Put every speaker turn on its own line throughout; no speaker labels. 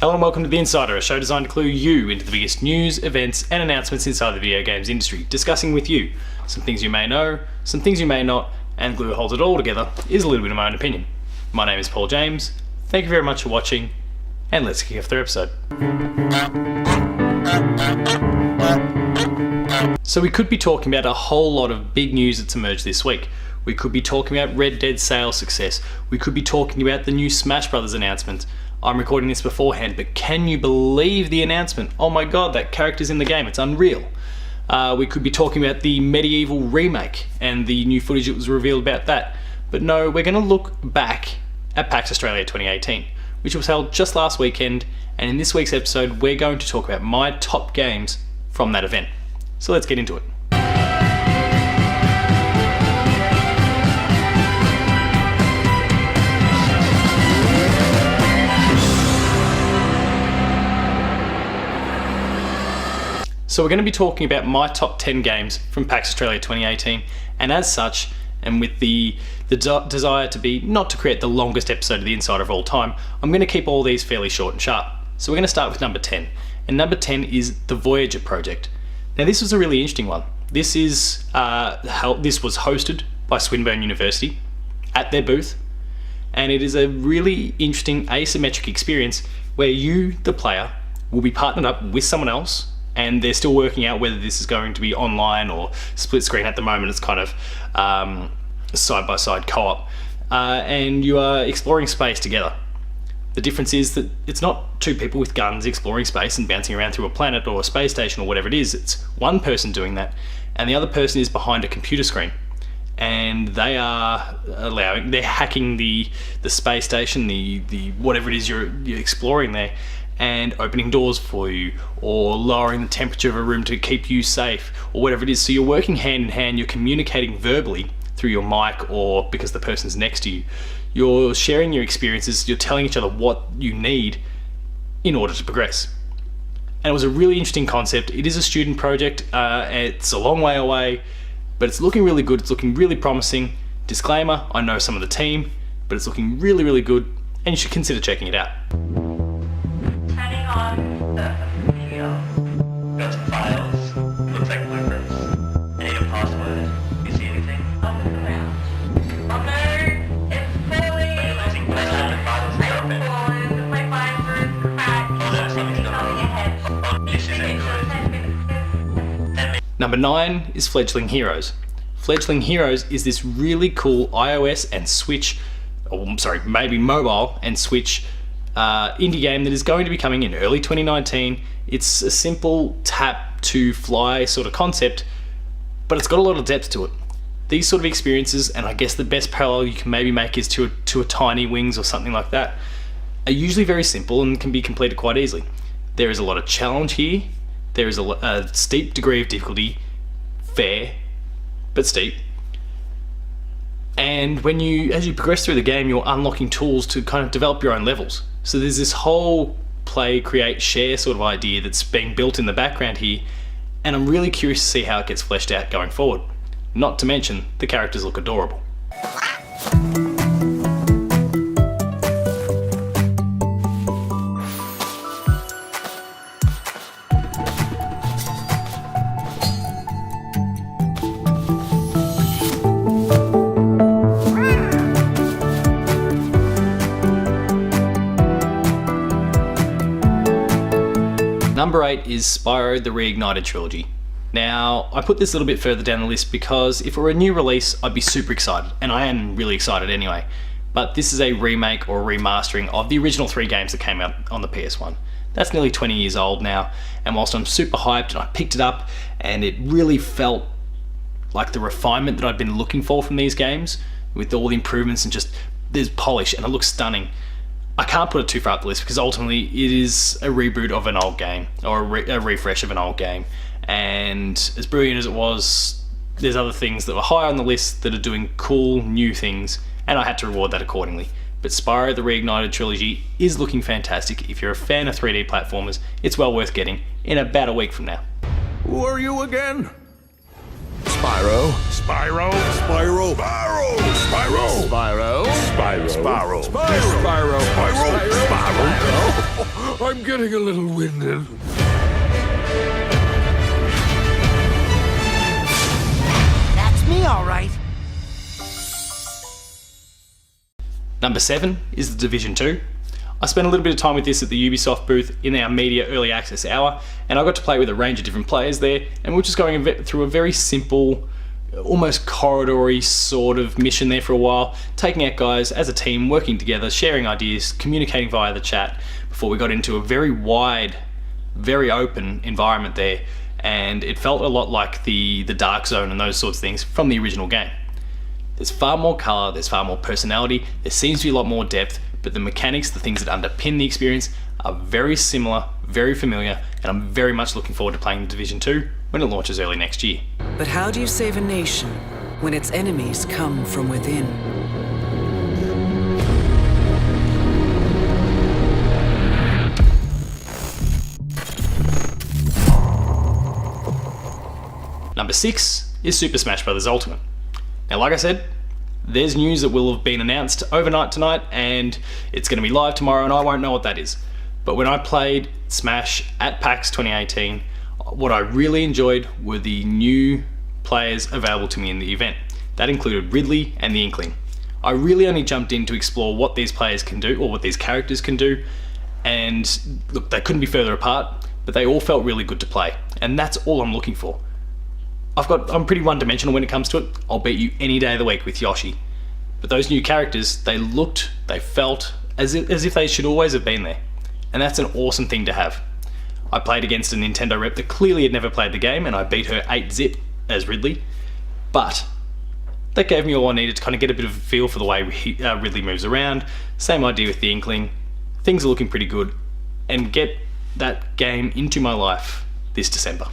Hello and welcome to The Insider, a show designed to clue you into the biggest news, events and announcements inside the video games industry, discussing with you some things you may know, some things you may not, and glue holds it all together is a little bit of my own opinion. My name is Paul James, thank you very much for watching, and let's kick off the episode. So we could be talking about a whole lot of big news that's emerged this week. We could be talking about Red Dead sales success, we could be talking about the new Smash Brothers announcement. I'm recording this beforehand, but can you believe the announcement? Oh my god, that character's in the game, it's unreal. We could be talking about the Medieval remake and the new footage that was revealed about that. But no, we're going to look back at PAX Australia 2018, which was held just last weekend, and in this week's episode we're going to talk about my top games from that event. So let's get into it. So we're going to be talking about my top 10 games from PAX Australia 2018, and as such, and with the desire to be not to create the longest episode of The Insider of all time, I'm going to keep all these fairly short and sharp. So we're going to start with number 10, and number 10 is the Voyager project. Now this was a really interesting one. This was hosted by Swinburne University at their booth, and it is a really interesting asymmetric experience where you, the player, will be partnered up with someone else, and they're still working out whether this is going to be online or split screen. At the moment it's kind of side-by-side co-op, and you are exploring space together. The difference is that it's not two people with guns exploring space and bouncing around through a planet or a space station or whatever it is. It's one person doing that, and the other person is behind a computer screen, and they are they're hacking the space station, the whatever it is you're exploring there, and opening doors for you, or lowering the temperature of a room to keep you safe, or whatever it is. So you're working hand in hand, you're communicating verbally through your mic, or because the person's next to you. You're sharing your experiences, you're telling each other what you need in order to progress. And it was a really interesting concept. It is a student project, it's a long way away, but it's looking really good, it's looking really promising. Disclaimer, I know some of the team, but it's looking really, really good, and you should consider checking it out.
On the video, go to files, looks like blueprints. I need a password. You see anything? Up and around. Oh no, it's fully. Are you losing pressure? The files are open. My fiber's cracked. Oh no, something's going on in your head. Oh, this isn't good.
Number 9 is Fledgling Heroes. Fledgling Heroes is this really cool iOS and Switch, maybe mobile and Switch indie game that is going to be coming in early 2019. It's a simple tap to fly sort of concept, but it's got a lot of depth to it. These sort of experiences, and I guess the best parallel you can maybe make is to a Tiny Wings or something like that, are usually very simple and can be completed quite easily. There is a lot of challenge here. There is a steep degree of difficulty, fair but steep. And as you progress through the game, you're unlocking tools to kind of develop your own levels. So there's this whole play, create, share sort of idea that's being built in the background here, and I'm really curious to see how it gets fleshed out going forward. Not to mention, the characters look adorable. Number 8 is Spyro the Reignited Trilogy. Now, I put this a little bit further down the list because if it were a new release, I'd be super excited, and I am really excited anyway. But this is a remake or remastering of the original 3 games that came out on the PS1. That's nearly 20 years old now, and whilst I'm super hyped and I picked it up, and it really felt like the refinement that I'd been looking for from these games, with all the improvements and just there's polish and it looks stunning, I can't put it too far up the list because ultimately it is a reboot of an old game, or a refresh of an old game, and as brilliant as it was, there's other things that were high on the list that are doing cool new things, and I had to reward that accordingly. But Spyro the Reignited Trilogy is looking fantastic. If you're a fan of 3D platformers, it's well worth getting in about a week from now.
Who are you again? Spyro. Spyro. Spyro. Spyro. Spyro. Spyro. Spyro.
I'm getting a little winded.
That's me, all right.
Number 7 is The Division 2. I spent a little bit of time with this at the Ubisoft booth in our media early access hour, and I got to play with a range of different players there, and we're just going through a very simple, almost corridory sort of mission there for a while, taking out guys as a team, working together, sharing ideas, communicating via the chat, before we got into a very wide, very open environment there, and it felt a lot like the Dark Zone and those sorts of things from the original game. There's far more colour, there's far more personality, there seems to be a lot more depth, but the mechanics, the things that underpin the experience are very similar, very familiar, and I'm very much looking forward to playing The Division 2 when it launches early next year.
But how do you save a nation when its enemies come from within?
Number 6 is Super Smash Bros. Ultimate. Now, like I said, there's news that will have been announced overnight tonight, and it's going to be live tomorrow, and I won't know what that is. But when I played Smash at PAX 2018, what I really enjoyed were the new players available to me in the event. That included Ridley and the Inkling. I really only jumped in to explore what these players can do, or what these characters can do, and look, they couldn't be further apart, but they all felt really good to play, and that's all I'm looking for. I'm pretty one-dimensional when it comes to it. I'll beat you any day of the week with Yoshi. But those new characters, they felt as if they should always have been there. And that's an awesome thing to have. I played against a Nintendo rep that clearly had never played the game, and I beat her 8-zip as Ridley. But that gave me all I needed to kind of get a bit of a feel for the way Ridley moves around. Same idea with the Inkling. Things are looking pretty good. And get that game into my life this December.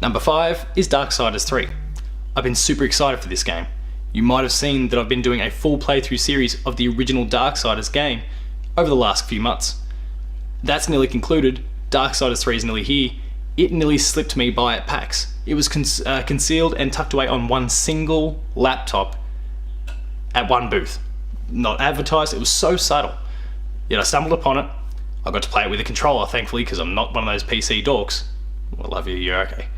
Number 5 is Darksiders 3. I've been super excited for this game. You might have seen that I've been doing a full playthrough series of the original Darksiders game over the last few months. That's nearly concluded, Darksiders 3 is nearly here. It nearly slipped me by at PAX. It was concealed and tucked away on one single laptop at one booth. Not advertised, it was so subtle. Yet I stumbled upon it. I got to play it with a controller, thankfully, because I'm not one of those PC dorks. I love you, you're okay.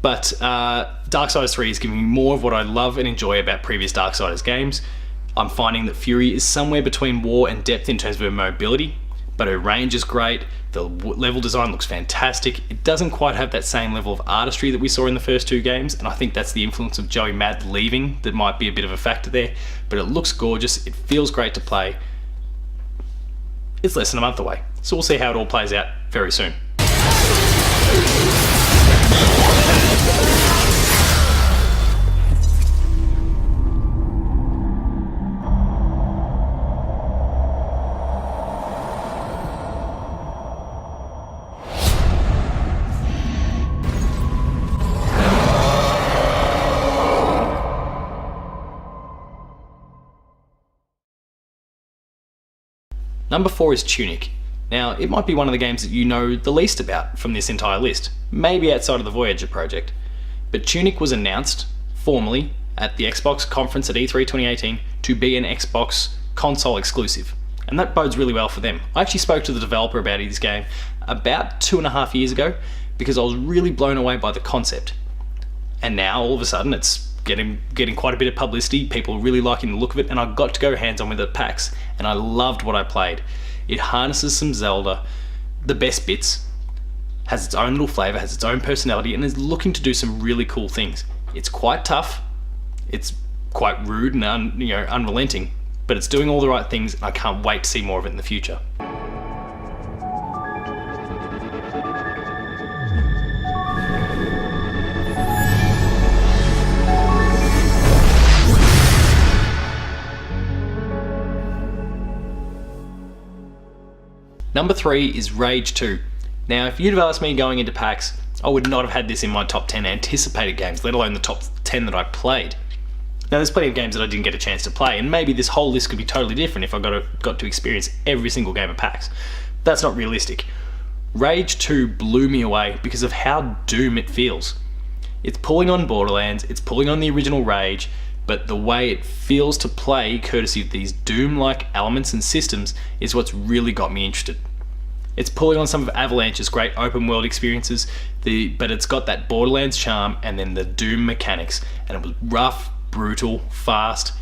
But Darksiders 3 is giving me more of what I love and enjoy about previous Darksiders games. I'm finding that Fury is somewhere between War and Depth in terms of her mobility, but her range is great, the level design looks fantastic. It doesn't quite have that same level of artistry that we saw in the first two games, and I think that's the influence of Joey Mad leaving that might be a bit of a factor there, but it looks gorgeous, it feels great to play. It's less than a month away, so we'll see how it all plays out very soon. Number 4 is Tunic. Now, it might be one of the games that you know the least about from this entire list, maybe outside of the Voyager project. But Tunic was announced formally at the Xbox conference at E3 2018 to be an Xbox console exclusive, and that bodes really well for them. I actually spoke to the developer about this game about 2.5 years ago because I was really blown away by the concept. And now, all of a sudden, it's getting quite a bit of publicity, people really liking the look of it, and I got to go hands-on with it at PAX, and I loved what I played. It harnesses some Zelda, the best bits, has its own little flavour, has its own personality, and is looking to do some really cool things. It's quite tough, it's quite rude and unrelenting, but it's doing all the right things, and I can't wait to see more of it in the future. Number 3 is Rage 2. Now, if you'd have asked me going into PAX, I would not have had this in my top 10 anticipated games, let alone the top 10 that I played. Now there's plenty of games that I didn't get a chance to play, and maybe this whole list could be totally different if I got to experience every single game of PAX. That's not realistic. Rage 2 blew me away because of how Doom it feels. It's pulling on Borderlands, it's pulling on the original Rage, but the way it feels to play, courtesy of these Doom-like elements and systems, is what's really got me interested. It's pulling on some of Avalanche's great open world experiences, but it's got that Borderlands charm and then the Doom mechanics, and it was rough, brutal, fast,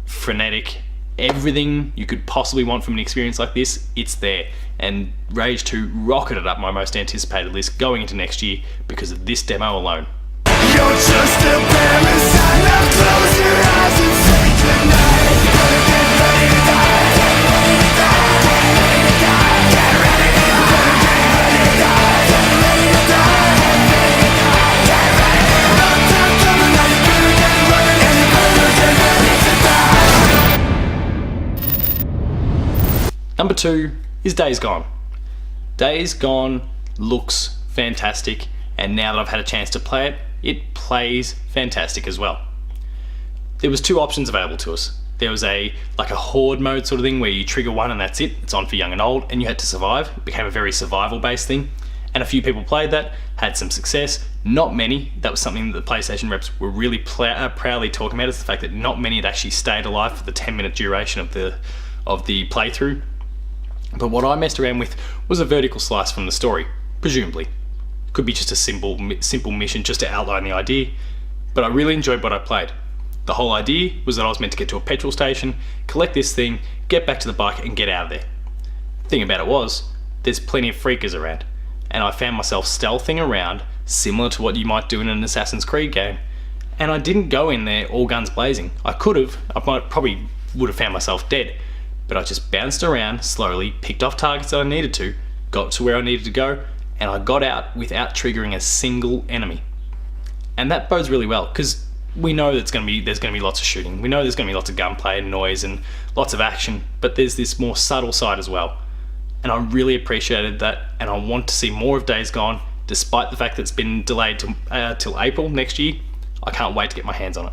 frenetic, everything you could possibly want from an experience like this, it's there. And Rage 2 rocketed up my most anticipated list going into next year because of this demo alone.
You're just a parasite. Now close your eyes and say goodnight. Gonna get ready to die. Get ready to die. Get ready to die. Get ready to die. Get ready to die. Get ready to die. No time coming. Now you better get running and you better get ready to die.
Number 2 is Days Gone. Days Gone looks fantastic, and now that I've had a chance to play it, it plays fantastic as well. There was 2 options available to us. There was a horde mode sort of thing where you trigger one and that's it, it's on for young and old, and you had to survive. It became a very survival based thing, and a few people played that, had some success, not many. That was something that the PlayStation reps were really proudly talking about, is the fact that not many had actually stayed alive for the 10-minute duration of the playthrough. But what I messed around with was a vertical slice from the story, presumably. Could be just a simple mission just to outline the idea, but I really enjoyed what I played. The whole idea was that I was meant to get to a petrol station, collect this thing, get back to the bike and get out of there. The thing about it was, there's plenty of freakers around, and I found myself stealthing around, similar to what you might do in an Assassin's Creed game, and I didn't go in there all guns blazing. I could have, probably would have found myself dead, but I just bounced around slowly, picked off targets that I needed to, got to where I needed to go, and I got out without triggering a single enemy. And that bodes really well, because we know there's going to be lots of shooting. We know there's going to be lots of gunplay and noise and lots of action, but there's this more subtle side as well. And I really appreciated that, and I want to see more of Days Gone, despite the fact that it's been delayed till April next year. I can't wait to get my hands on it.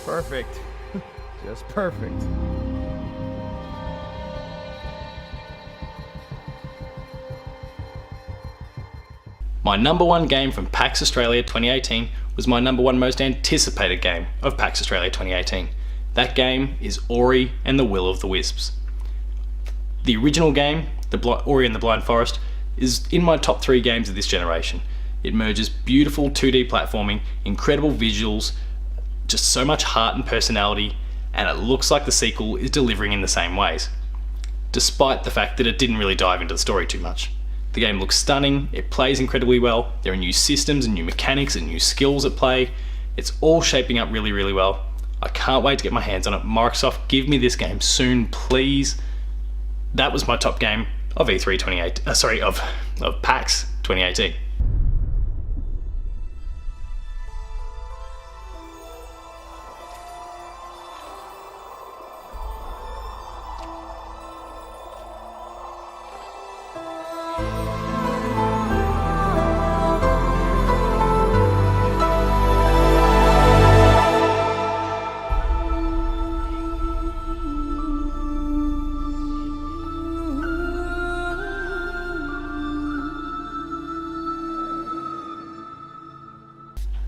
Perfect. Just perfect.
My number 1 game from PAX Australia 2018 was my number 1 most anticipated game of PAX Australia 2018. That game is Ori and the Will of the Wisps. The original game, Ori and the Blind Forest, is in my top 3 games of this generation. It merges beautiful 2D platforming, incredible visuals, just so much heart and personality, and it looks like the sequel is delivering in the same ways, despite the fact that it didn't really dive into the story too much. The game looks stunning, it plays incredibly well, there are new systems and new mechanics and new skills at play. It's all shaping up really, really well. I can't wait to get my hands on it. Microsoft, give me this game soon, please. That was my top game of E3 2018, of PAX 2018.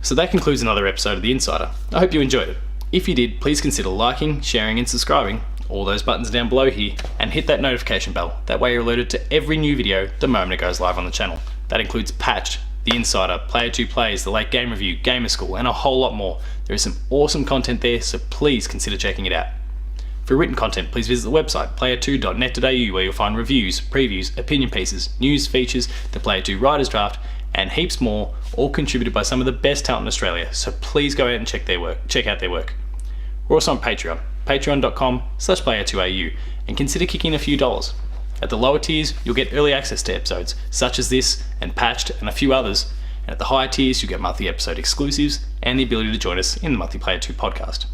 So that concludes another episode of The Insider. I hope you enjoyed it. If you did, please consider liking, sharing and subscribing, all those buttons down below here, and hit that notification bell. That way you're alerted to every new video the moment it goes live on the channel. That includes Patched, The Insider, Player 2 Plays, The Late Game Review, Gamer School, and a whole lot more. There is some awesome content there, so please consider checking it out. For written content, please visit the website player2.net.au, where you'll find reviews, previews, opinion pieces, news, features, the Player 2 Writer's Draft, and heaps more, all contributed by some of the best talent in Australia, so please go out and check out their work. We're also on Patreon, patreon.com/player2au, and consider kicking a few dollars. At the lower tiers, you'll get early access to episodes, such as this, and Patched, and a few others, And at the higher tiers, you get monthly episode exclusives and the ability to join us in the monthly Player 2 podcast.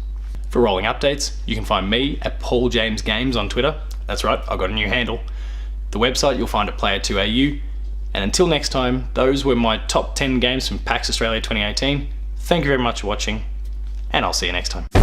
For rolling updates, you can find me at Paul James Games on Twitter. That's right, I've got a new handle. The website you'll find at Player2AU. And until next time, those were my top 10 games from PAX Australia 2018. Thank you very much for watching, and I'll see you next time.